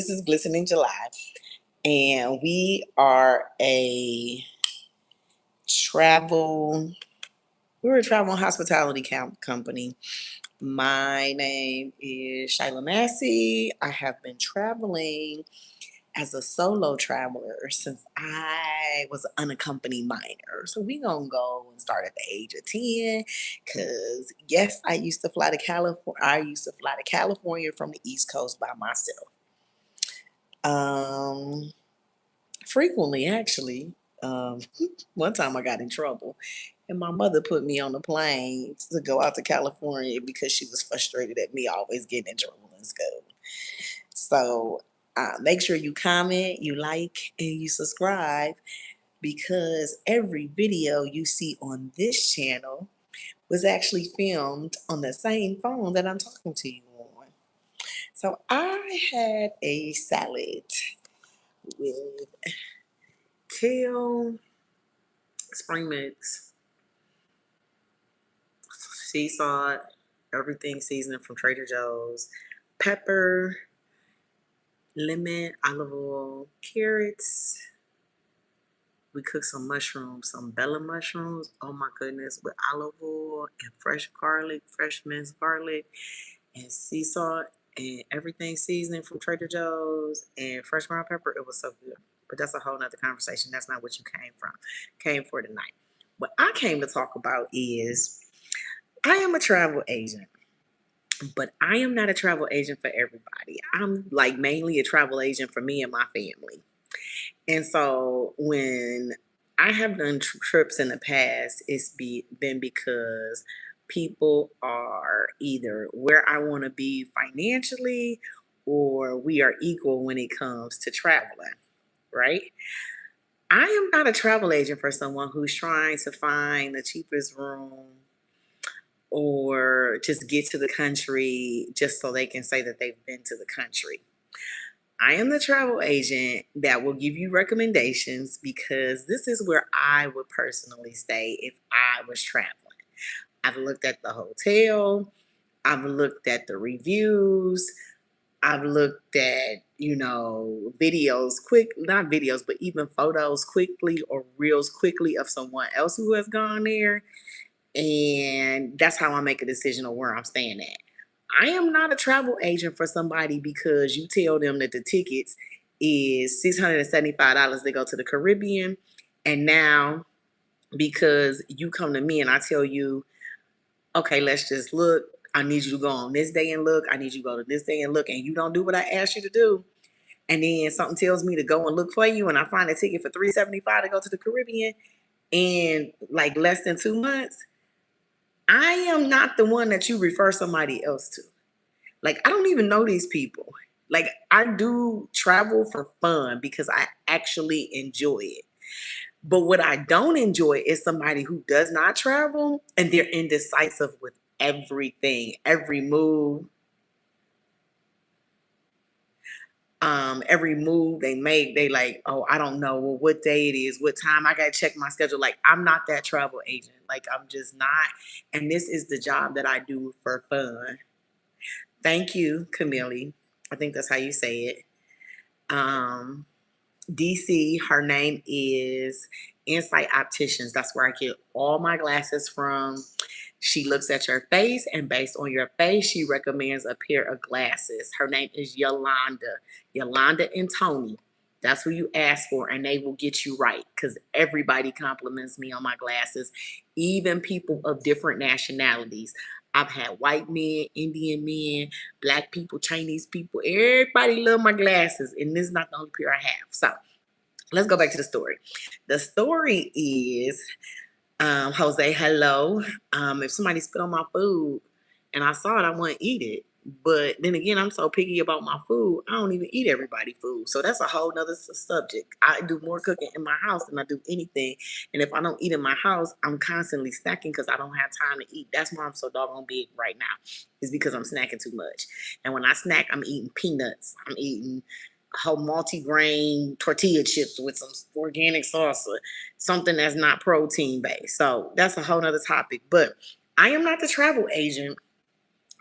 This is Glistening July, and we are a travel. We're a travel and hospitality company. My name is Shyla Massey. I have been traveling as a solo traveler since I was an unaccompanied minor. So we gonna go and start at the age of 10. Cause yes, I used to fly to California. I used to fly to California from the East Coast by myself. Um, Frequently, actually. Um, One time I got in trouble, and my mother put me on the plane to go out to California because she was frustrated at me always getting in trouble in school. So make sure you comment, you like, and you subscribe because every video you see on this channel was actually filmed on the same phone that I'm talking to you on. So I had a salad with kale, spring mix, sea salt, everything seasoned from Trader Joe's, pepper, lemon, olive oil, carrots. We cooked some mushrooms, some bella mushrooms. Oh my goodness, with olive oil and fresh garlic, fresh minced garlic, and sea salt, and everything seasoning from Trader Joe's and fresh ground pepper. It was so good. But that's a whole nother conversation. That's not what you came for tonight. What I came to talk about is I am a travel agent, but I am not a travel agent for everybody. I'm like mainly a travel agent for me and my family. And so when I have done trips in the past, been because people are either where I want to be financially or we are equal when it comes to traveling, right? I am not a travel agent for someone who's trying to find the cheapest room or just get to the country just so they can say that they've been to the country. I am the travel agent that will give you recommendations because this is where I would personally stay if I was traveling. I've looked at the hotel, I've looked at the reviews, I've looked at, videos not videos, but even photos quickly or reels quickly of someone else who has gone there. And that's how I make a decision on where I'm staying at. I am not a travel agent for somebody because you tell them that the tickets is $675 to go to the Caribbean. And now, because you come to me and I tell you, okay, let's just look. I need you to go on this day and look. I need you to go to this day and look. And you don't do what I asked you to do. And then something tells me to go and look for you. And I find a ticket for $375 to go to the Caribbean in like less than 2 months. I am not the one that you refer somebody else to. Like, I don't even know these people. Like, I do travel for fun because I actually enjoy it. But what I don't enjoy is somebody who does not travel and they're indecisive with everything, every move. Every move they make, they like, oh, I don't know what day it is, what time. I gotta check my schedule. Like, I'm not that travel agent. Like, I'm just not. And this is the job that I do for fun. Thank you, Camille. I think that's how you say it. Um, DC, her name is Insight Opticians. That's where I get all my glasses from. She looks at your face, and based on your face, she recommends a pair of glasses. Her name is Yolanda. Yolanda and Tony. That's who you ask for, and they will get you right because everybody compliments me on my glasses, even people of different nationalities. I've had white men, Indian men, black people, Chinese people. Everybody love my glasses, and this is not the only pair I have. So let's go back to the story. The story is Jose, hello. If somebody spit on my food and I saw it, I want to eat it. But then again, I'm so picky about my food, I don't even eat everybody's food. So that's a whole nother subject. I do more cooking in my house than I do anything. And if I don't eat in my house, I'm constantly snacking because I don't have time to eat. That's why I'm so doggone big right now, is because I'm snacking too much. And when I snack, I'm eating peanuts. I'm eating whole multi-grain tortilla chips with some organic salsa, something that's not protein based. So that's a whole nother topic. But I am not the travel agent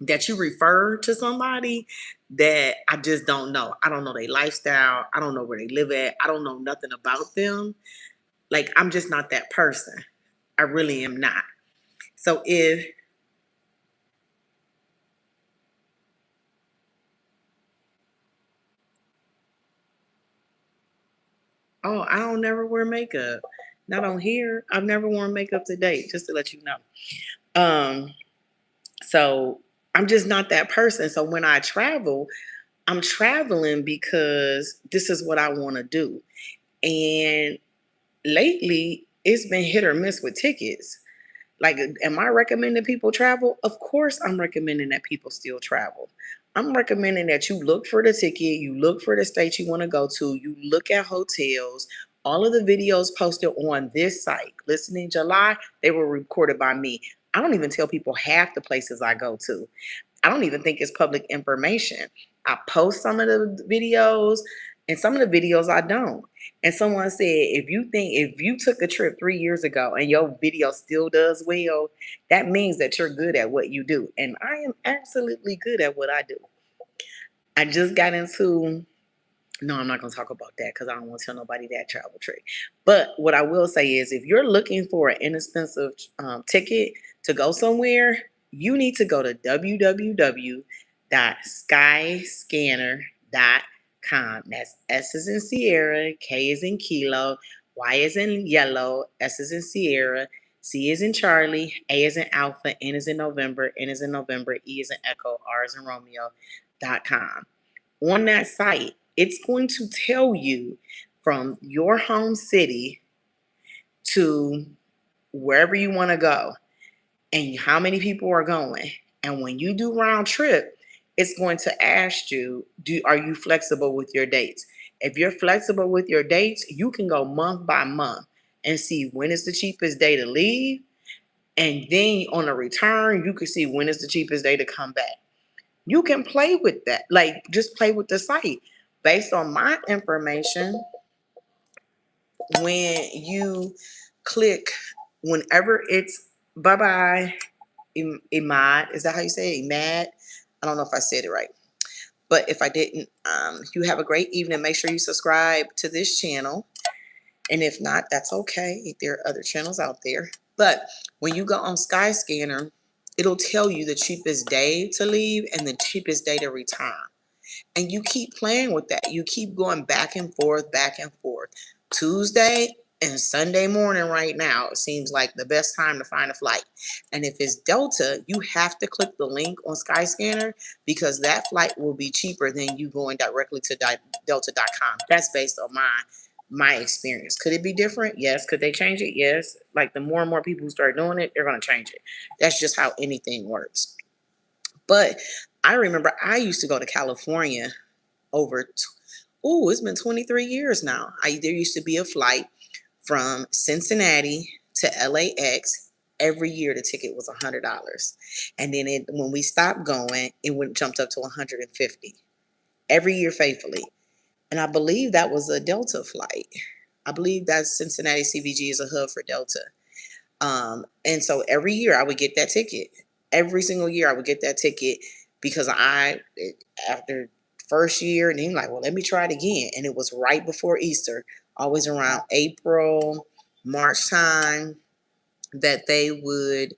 that you refer to somebody that I just don't know. I don't know their lifestyle. I don't know where they live at. I don't know nothing about them. Like, I'm just not that person. I really am not. So if, oh, I don't never wear makeup. Not on here. I've never worn makeup to date, just to let you know. Um, so I'm just not that person. So when I travel, I'm traveling because this is what I want to do. And lately, it's been hit or miss with tickets. Like, am I recommending people travel? Of course, I'm recommending that people still travel. I'm recommending that you look for the ticket, you look for the state you want to go to, you look at hotels. All of the videos posted on this site, Listening July, they were recorded by me. I don't even tell people half the places I go to. I don't even think it's public information. I post some of the videos and some of the videos I don't. And someone said, if you took a trip 3 years ago and your video still does well, that means that you're good at what you do. And I am absolutely good at what I do. I just got into, no, I'm not going to talk about that because I don't want to tell nobody that travel trick. But what I will say is, if you're looking for an inexpensive ticket to go somewhere, you need to go to www.skyscanner.com. That's S is in Sierra, K is in Kilo, Y is in Yellow, S is in Sierra, C is in Charlie, A is in Alpha, N is in November, N is in November, E is in Echo, R is in Romeo.com. On that site, it's going to tell you from your home city to wherever you want to go and how many people are going. And when you do round trip, it's going to ask you, are you flexible with your dates? If you're flexible with your dates, you can go month by month and see when is the cheapest day to leave. And then on a return, you can see when is the cheapest day to come back. You can play with that. Like, just play with the site. Based on my information, when you click, whenever it's bye bye, Imad, is that how you say it? Imad? I don't know if I said it right. But if I didn't, you have a great evening. Make sure you subscribe to this channel. And if not, that's okay. There are other channels out there. But when you go on Skyscanner, it'll tell you the cheapest day to leave and the cheapest day to return. And you keep playing with that. You keep going back and forth, back and forth. Tuesday and Sunday morning right now, it seems like the best time to find a flight. And if it's Delta, you have to click the link on Skyscanner because that flight will be cheaper than you going directly to delta.com. That's based on my experience. Could it be different? Yes. Could they change it? Yes. Like, the more and more people who start doing it, they're going to change it. That's just how anything works. But I remember I used to go to California over, it's been 23 years now. There used to be a flight from Cincinnati to LAX. Every year the ticket was $100. And then when we stopped going, it went jumped up to 150 every year faithfully. And I believe that was a Delta flight. I believe that Cincinnati CVG is a hub for Delta. And so every year I would get that ticket. Every single year I would get that ticket because after first year, and then like, well, let me try it again. And it was right before Easter, always around April, March time, that they would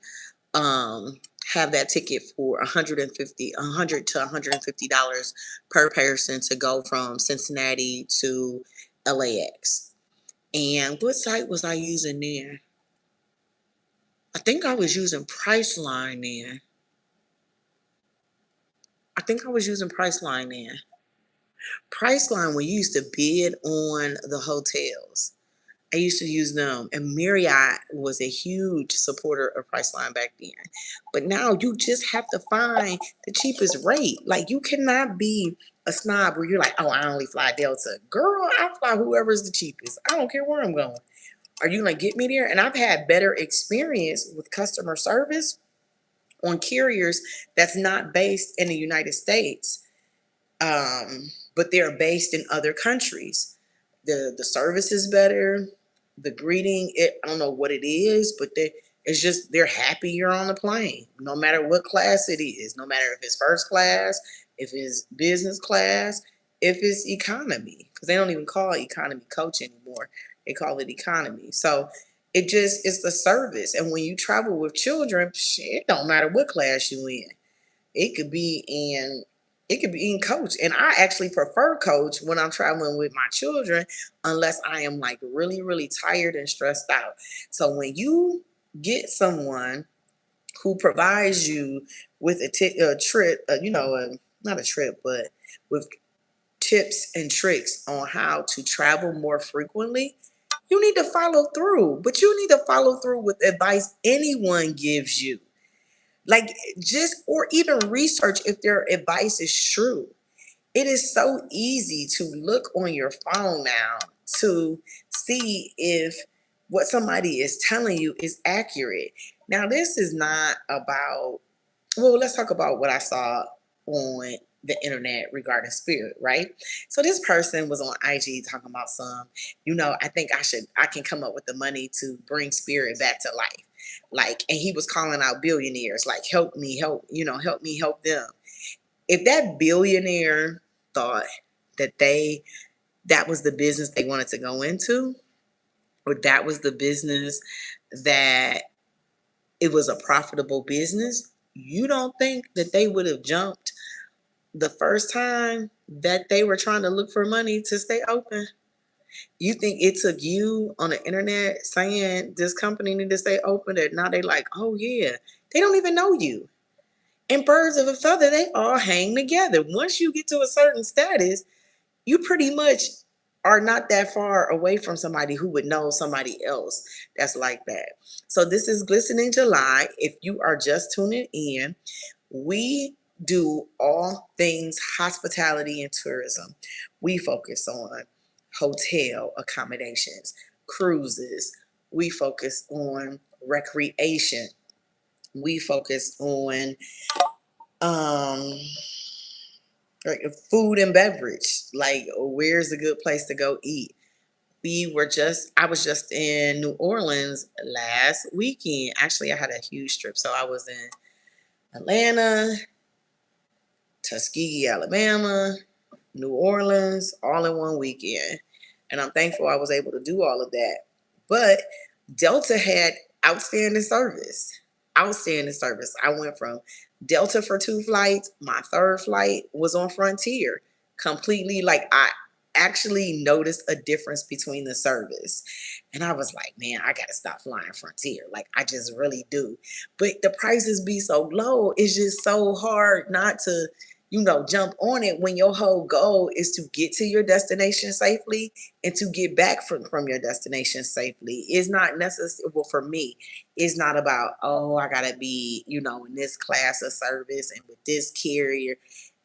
have that ticket for 100 to $150 per person to go from Cincinnati to LAX. And what site was I using there? I think I was using Priceline then. I think I was using Priceline then. Priceline, when you used to bid on the hotels, I used to use them. And Marriott was a huge supporter of Priceline back then. But now you just have to find the cheapest rate. Like, you cannot be a snob where you're like, oh, I only fly Delta. Girl, I fly whoever's the cheapest. I don't care where I'm going. Are you going to get me there? And I've had better experience with customer service on carriers that's not based in the United States, but they're based in other countries. The service is better. The greeting, I don't know what it is, but It's just they're happy you're on the plane, no matter what class it is, no matter if it's first class, if it's business class, if it's economy, because they don't even call it economy coach anymore. They call it economy. So it just is the service. And when you travel with children, shit, it don't matter what class you in. It could be in it could be in coach. And I actually prefer coach when I'm traveling with my children, unless I am like really, really tired and stressed out. So when you get someone who provides you with a trip, not a trip, but with tips and tricks on how to travel more frequently, you need to follow through. But you need to follow through with advice anyone gives you. Like, just, or even research if their advice is true. It is so easy to look on your phone now to see if what somebody is telling you is accurate. Now, this is not about, well, let's talk about what I saw on the internet regarding spirit, right? So this person was on IG talking about I think I can come up with the money to bring spirit back to life. Like, and he was calling out billionaires, like, help me, help me, help them. If that billionaire thought that that was the business they wanted to go into, or that was the business that it was a profitable business, you don't think that they would have jumped the first time that they were trying to look for money to stay open? You think it took you on the internet saying this company need to stay open, that now they like, oh yeah, they don't even know you. And birds of a feather, they all hang together. Once you get to a certain status, you pretty much are not that far away from somebody who would know somebody else that's like that. So this is Glistening July. If you are just tuning in, we do all things hospitality and tourism. We focus on hotel accommodations, cruises. We focus on recreation. We focus on um like food and beverage. Like, where's a good place to go eat? I was just in New Orleans last weekend. Actually, I had a huge trip. So I was in Atlanta, Tuskegee, Alabama, New Orleans, all in one weekend. And I'm thankful I was able to do all of that. But Delta had outstanding service. Outstanding service. I went from Delta for 2 flights. My third flight was on Frontier. Completely, like, I actually noticed a difference between the service. And I was like, man, I gotta stop flying Frontier. Like, I just really do. But the prices be so low. It's just so hard not to jump on it when your whole goal is to get to your destination safely and to get back from your destination safely. It's not necessary, well, for me, it's not about, oh, I gotta be, in this class of service and with this carrier.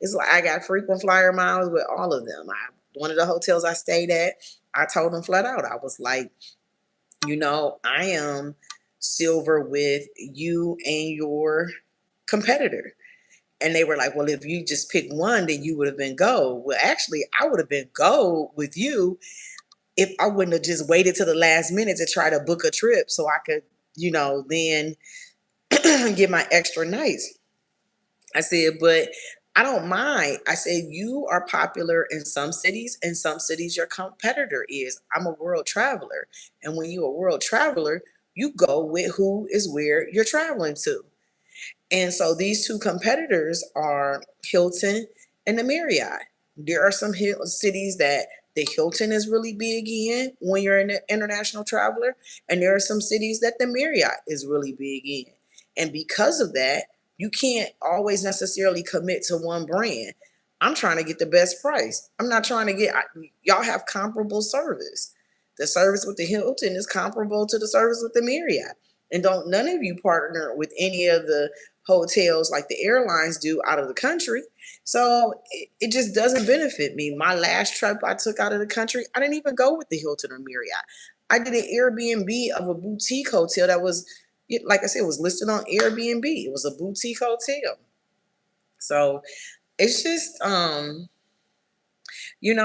It's like I got frequent flyer miles with all of them. One of the hotels I stayed at, I told them flat out, I was like, I am silver with you and your competitor. And they were like, well, if you just pick one, then you would have been gold. Well, actually, I would have been gold with you if I wouldn't have just waited to the last minute to try to book a trip so I could, then get my extra nights. I said, but I don't mind. I said, you are popular in some cities, and some cities your competitor is. I'm a world traveler. And when you're a world traveler, you go with who is where you're traveling to. And so these two competitors are Hilton and the Marriott. There are some cities that the Hilton is really big in when you're an international traveler, and there are some cities that the Marriott is really big in. And because of that, you can't always necessarily commit to one brand. I'm trying to get the best price. I'm not trying to y'all have comparable service. The service with the Hilton is comparable to the service with the Marriott. And don't none of you partner with any of the hotels like the airlines do out of the country. So it just doesn't benefit me. My last trip I took out of the country, I didn't even go with the Hilton or Marriott. I did an Airbnb of a boutique hotel that was, like I said, it was listed on Airbnb. It was a boutique hotel. So it's just,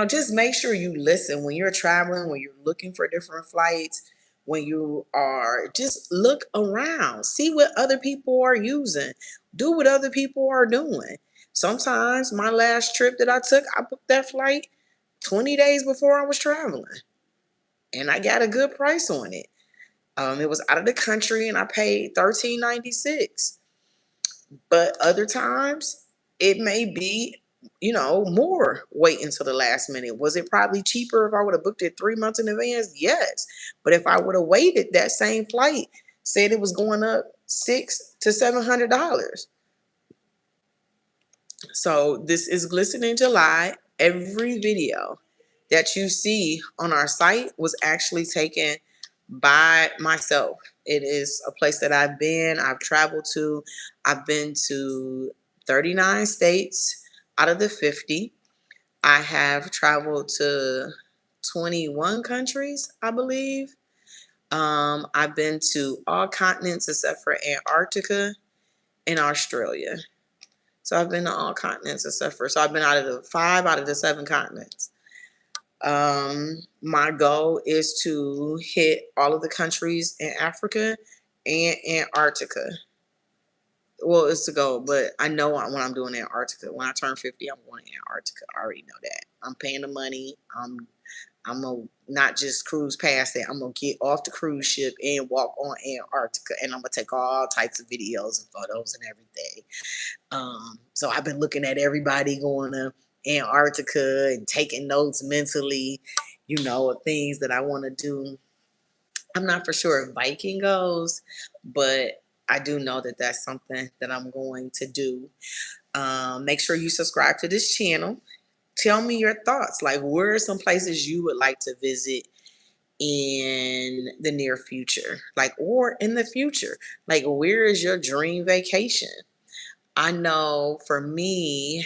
just make sure you listen when you're traveling, when you're looking for different flights. when you are just look around, see what other people are using, do what other people are doing. Sometimes my last trip that I took, I booked that flight 20 days before I was traveling, and I got a good price on it. It was out of the country and I paid $13.96. But other times it may be, more wait until the last minute. Was it probably cheaper if I would have booked it 3 months in advance? Yes. But if I would have waited, that same flight said it was going up $600 to $700. So this is Glistening July. Every video that you see on our site was actually taken by myself. It is a place that I've traveled to. I've been to 39 states out of the 50. I have traveled to 21 countries, I believe. I've been to all continents except for Antarctica and Australia. So I've been to all continents except for, so I've been out of the 5 out of the 7 continents. My goal is to hit all of the countries in Africa and Antarctica. Well, it's to go, but I know when I'm doing Antarctica. When I turn 50, I'm going to Antarctica. I already know that. I'm paying the money. I'm gonna not just cruise past it. I'm gonna get off the cruise ship and walk on Antarctica, and I'm gonna take all types of videos and photos and everything. So I've been looking at everybody going to Antarctica and taking notes mentally, of things that I want to do. I'm not for sure if Viking goes, but I do know that that's something that I'm going to do. Make sure you subscribe to this channel. Tell me your thoughts. Like, where are some places you would like to visit in the near future? Like, or in the future? Like, where is your dream vacation? I know for me,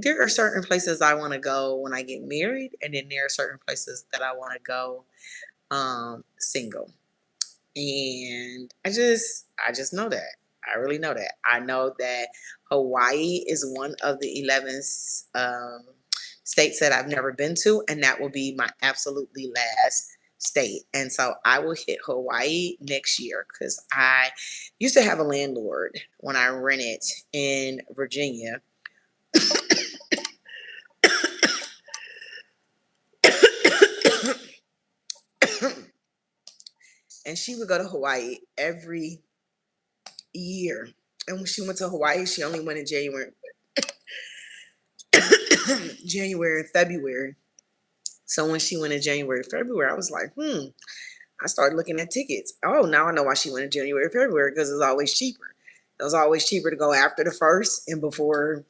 there are certain places I want to go when I get married, and then there are certain places that I want to go single. And I just know that. I really know that. I know that Hawaii is one of the 11 states that I've never been to, and that will be my absolutely last state. And so I will hit Hawaii next year because I used to have a landlord when I rented in Virginia. And she would go to Hawaii every year. And when she went to Hawaii, she only went in January, January and February. So when she went in January, February, I was like, I started looking at tickets. Oh, now I know why she went in January, February, because it's always cheaper. It was always cheaper to go after the first and before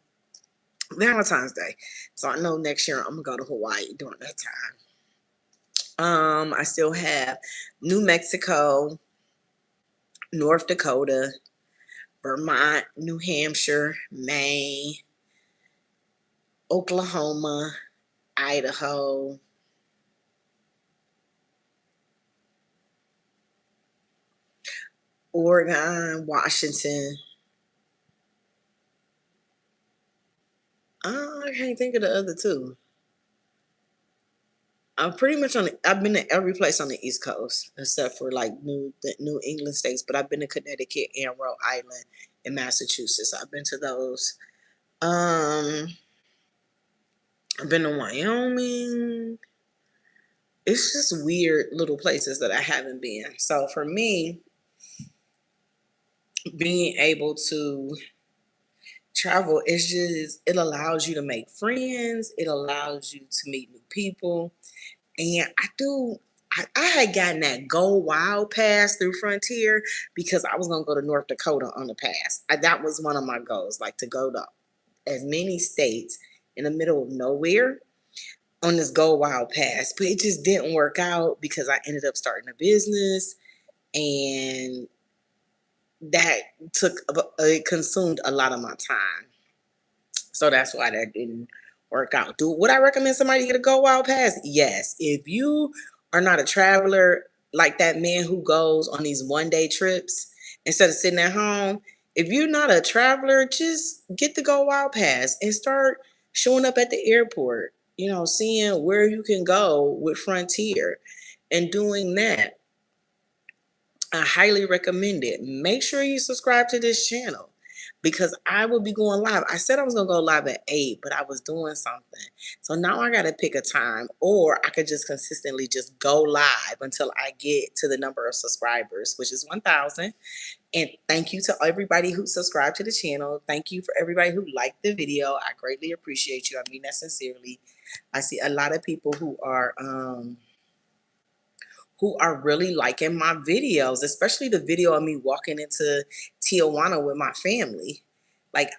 Valentine's Day. So I know next year I'm gonna go to Hawaii during that time. I still have New Mexico, North Dakota, Vermont, New Hampshire, Maine, Oklahoma, Idaho, Oregon, Washington. I can't think of the other two. I'm pretty much I've been to every place on the East Coast except for like the New England states, but I've been to Connecticut and Rhode Island and Massachusetts. I've been to those. Um, I've been to Wyoming. It's just weird little places that I haven't been. So for me, being able to travel, it allows you to make friends. It allows you to meet new people. And I had gotten that Go Wild pass through Frontier because I was going to go to North Dakota on the pass. That was one of my goals, like to go to as many states in the middle of nowhere on this Go Wild pass. But it just didn't work out because I ended up starting a business, and that it consumed a lot of my time. So that's why that didn't work out. Would I recommend somebody get a Go Wild Pass? Yes. If you are not a traveler like that man who goes on these 1-day trips instead of sitting at home, if you're not a traveler, just get the Go Wild Pass and start showing up at the airport, seeing where you can go with Frontier. And doing that, I highly recommend it. Make sure you subscribe to this channel because I will be going live. I said I was going to go live at 8, but I was doing something. So now I got to pick a time, or I could just consistently just go live until I get to the number of subscribers, which is 1,000. And thank you to everybody who subscribed to the channel. Thank you for everybody who liked the video. I greatly appreciate you. I mean that sincerely. I see a lot of people who are really liking my videos, especially the video of me walking into Tijuana with my family. Like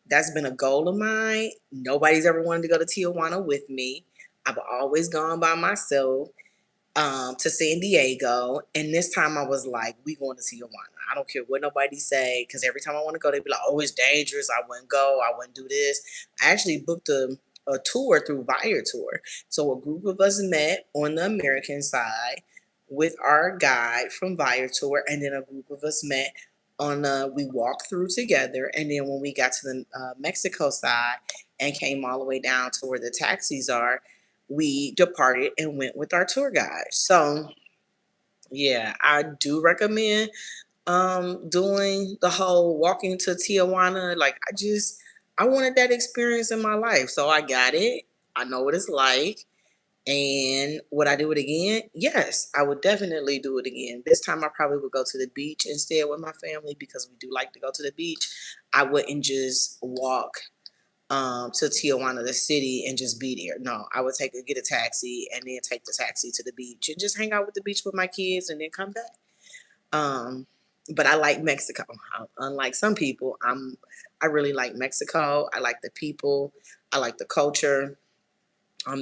that's been a goal of mine. Nobody's ever wanted to go to Tijuana with me. I've always gone by myself to San Diego. And this time I was like, we going to Tijuana. I don't care what nobody say, because every time I want to go, they be like, oh, it's dangerous. I wouldn't go. I wouldn't do this. I actually booked a tour through Viator. So a group of us met on the American side with our guide from Viator, and then a group of us met on we walked through together, and then when we got to the Mexico side and came all the way down to where the taxis are, we departed and went with our tour guide. So yeah, I do recommend doing the whole walking to Tijuana. Like I wanted that experience in my life. So I got it. I know what it's like. And would I do it again? Yes, I would definitely do it again. This time I probably would go to the beach instead with my family because we do like to go to the beach. I wouldn't just walk to Tijuana, the city, and just be there. No, I would get a taxi and then take the taxi to the beach and just hang out with the beach with my kids and then come back. Um, but I like Mexico. Unlike some people, I really like Mexico. I like the people. I like the culture.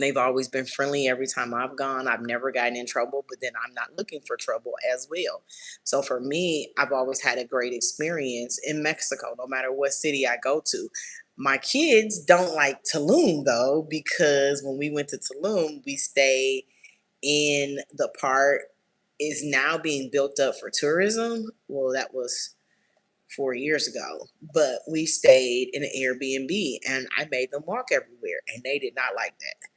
They've always been friendly every time I've gone. I've never gotten in trouble, but then I'm not looking for trouble as well. So for me, I've always had a great experience in Mexico, no matter what city I go to. My kids don't like Tulum though, because when we went to Tulum, we stayed in the part is now being built up for tourism. Well, that was 4 years ago, but we stayed in an Airbnb and I made them walk everywhere and they did not like that,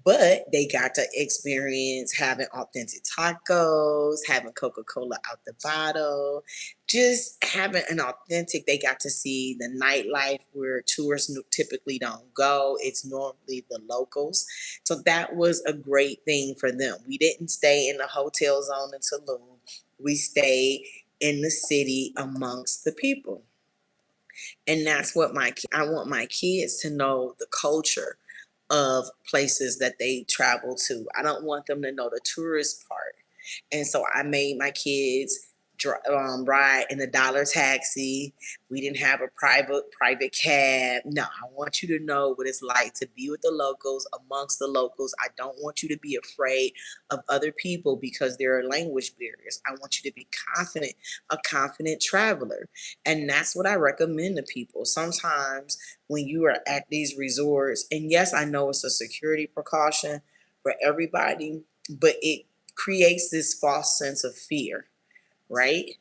but they got to experience having authentic tacos, having Coca-Cola out the bottle, just having an authentic. They got to see the nightlife where tourists typically don't go. It's normally the locals. So that was a great thing for them. We didn't stay in the hotel zone in Tulum. We stayed in the city amongst the people. And that's what I want my kids to know the culture of places that they travel to. I don't want them to know the tourist part. And so I made my kids ride in a dollar taxi. We didn't have a private cab. No, I want you to know what it's like to be with the locals, amongst the locals. I don't want you to be afraid of other people because there are language barriers. I want you to be confident, a confident traveler. And that's what I recommend to people. Sometimes when you are at these resorts, and yes, I know it's a security precaution for everybody, but it creates this false sense of fear, right?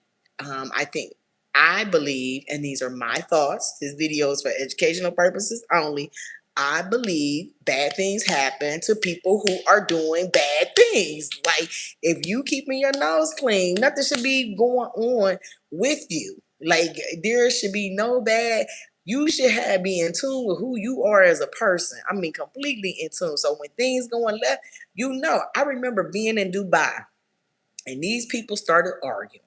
I believe, and these are my thoughts, this video is for educational purposes only. I believe bad things happen to people who are doing bad things. Like if you keeping your nose clean, nothing should be going on with you. Like there should be no bad. You should be in tune with who you are as a person. I mean, completely in tune. So when things going left, I remember being in Dubai and these people started arguing.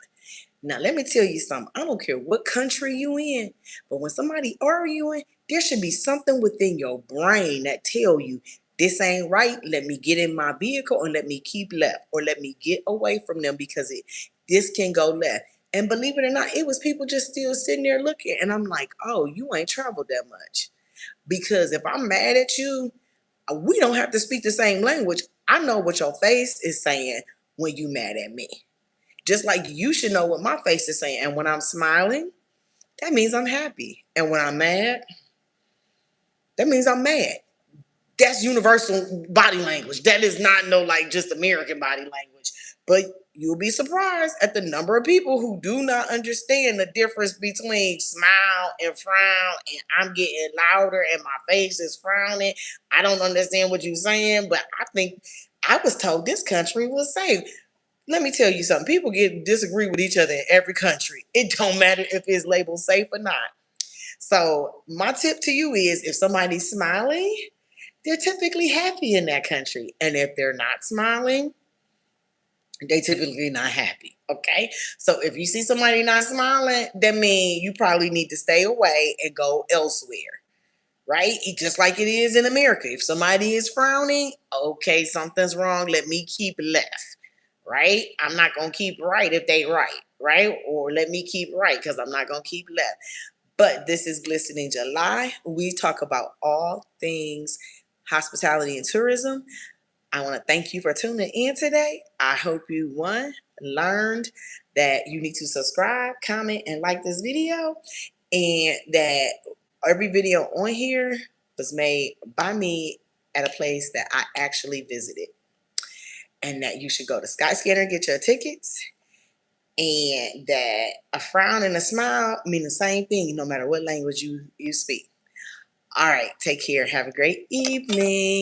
Now, let me tell you something. I don't care what country you in, but when somebody arguing, there should be something within your brain that tell you, this ain't right. Let me get in my vehicle and let me keep left, or let me get away from them because this can go left. And believe it or not, it was people just still sitting there looking. And I'm like, oh, you ain't traveled that much. Because if I'm mad at you, we don't have to speak the same language. I know what your face is saying when you mad at me. Just like you should know what my face is saying. And when I'm smiling, that means I'm happy. And when I'm mad, that means I'm mad. That's universal body language. That is not no like just American body language. But you'll be surprised at the number of people who do not understand the difference between smile and frown. And I'm getting louder and my face is frowning. I don't understand what you're saying, but I was told this country was safe. Let me tell you something. People disagree with each other in every country. It don't matter if it's labeled safe or not. So my tip to you is if somebody's smiling, they're typically happy in that country. And if they're not smiling, they typically not happy. Okay. So if you see somebody not smiling, that means you probably need to stay away and go elsewhere. Right? Just like it is in America. If somebody is frowning, okay, something's wrong. Let me keep left. Right? I'm not gonna keep right if they right, right? Or let me keep right because I'm not gonna keep left. But this is Glistening July. We talk about all things hospitality and tourism. I want to thank you for tuning in today. I hope you learned that you need to subscribe, comment, and like this video, and that every video on here was made by me at a place that I actually visited, and that you should go to Skyscanner, get your tickets, and that a frown and a smile mean the same thing no matter what language you speak. All right, take care. Have a great evening.